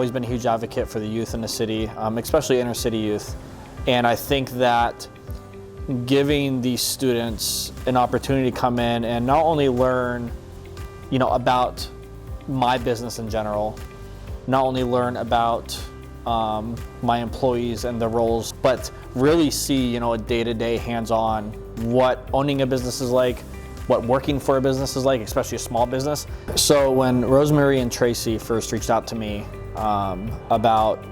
always been a huge advocate for the youth in the city, especially inner city youth. And I think that giving these students an opportunity to come in and not only learn, about my business in general, not only learn about my employees and their roles, but really see, a day-to-day hands-on what owning a business is like, what working for a business is like, especially a small business. So when Rosemary and Tracy first reached out to me about,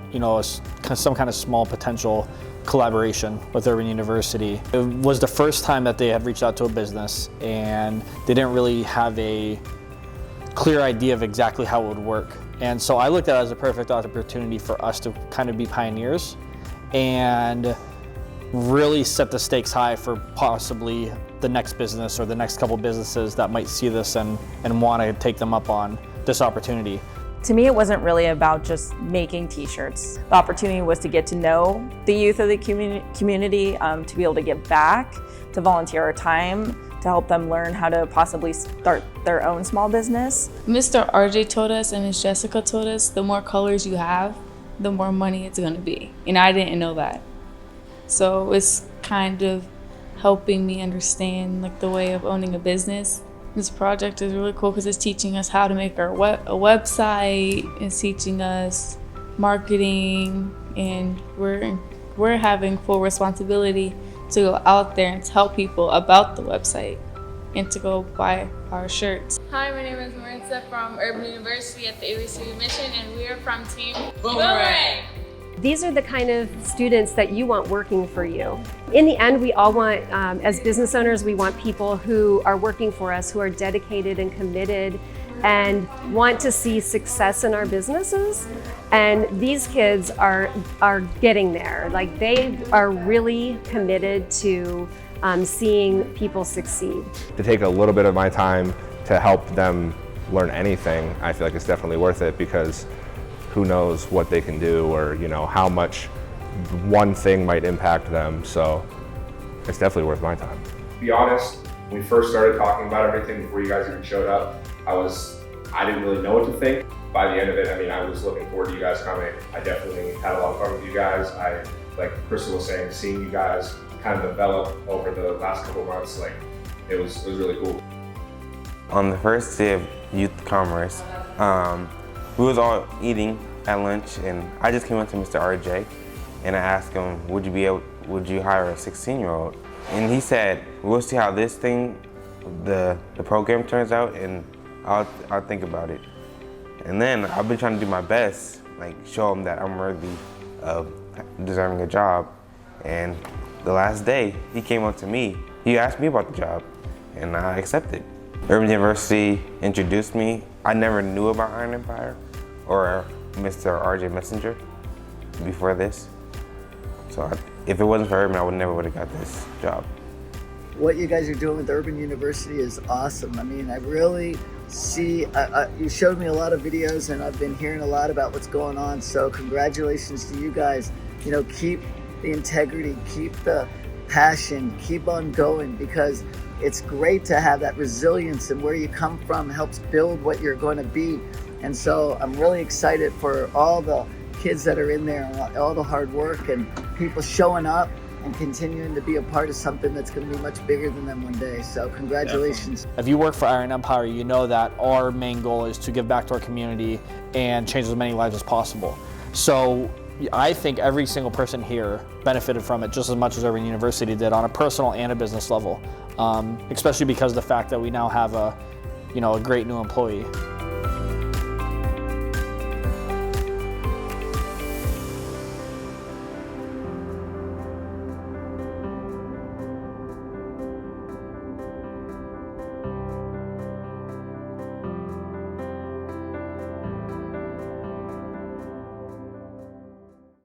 some kind of small potential collaboration with Urban University, it was the first time that they had reached out to a business, and they didn't really have a clear idea of exactly how it would work. And so I looked at it as a perfect opportunity for us to kind of be pioneers and really set the stakes high for possibly the next business or the next couple businesses that might see this and want to take them up on this opportunity. To me, it wasn't really about just making t-shirts. The opportunity was to get to know the youth of the community, to be able to give back, to volunteer our time, to help them learn how to possibly start their own small business. Mr. RJ told us and Ms. Jessica told us the more colors you have, the more money it's going to be. And I didn't know that. So it's kind of helping me understand the way of owning a business. This project is really cool because it's teaching us how to make a website, it's teaching us marketing, and we're having full responsibility to go out there and tell people about the website and to go buy our shirts. Hi, my name is Marissa from Urban University at the Erie City Mission, and we are from Team Boomerang. These are the kind of students that you want working for you. In the end, we all want, as business owners, we want people who are working for us, who are dedicated and committed and want to see success in our businesses. And these kids are getting there. They are really committed to seeing people succeed. To take a little bit of my time to help them learn anything, I feel like it's definitely worth it, because who knows what they can do, or how much one thing might impact them. So it's definitely worth my time. To be honest, when we first started talking about everything before you guys even showed up, I didn't really know what to think. By the end of it, I was looking forward to you guys coming. I definitely had a lot of fun with you guys. Like Crystal was saying, seeing you guys kind of develop over the last couple months, it was really cool. On the first day of youth commerce, we was all eating at lunch, and I just came up to Mr. RJ and I asked him, would you hire a 16-year-old? And he said, we'll see how this thing, the program turns out, and I'll think about it. And then I've been trying to do my best, show him that I'm worthy of deserving a job. And the last day, he came up to me. He asked me about the job, and I accepted. Urban University introduced me. I never knew about Iron Empire or Mr. RJ Messenger before this. So if it wasn't for Urban, I would have got this job. What you guys are doing with Urban University is awesome. I really see, you showed me a lot of videos, and I've been hearing a lot about what's going on. So congratulations to you guys. Keep the integrity, keep the passion, keep on going, because it's great to have that resilience, and where you come from helps build what you're going to be. And so I'm really excited for all the kids that are in there, and all the hard work and people showing up and continuing to be a part of something that's going to be much bigger than them one day. So congratulations. If you work for Iron Empire, you know that our main goal is to give back to our community and change as many lives as possible. So I think every single person here benefited from it just as much as Urban University did, on a personal and a business level, especially because of the fact that we now have a great new employee.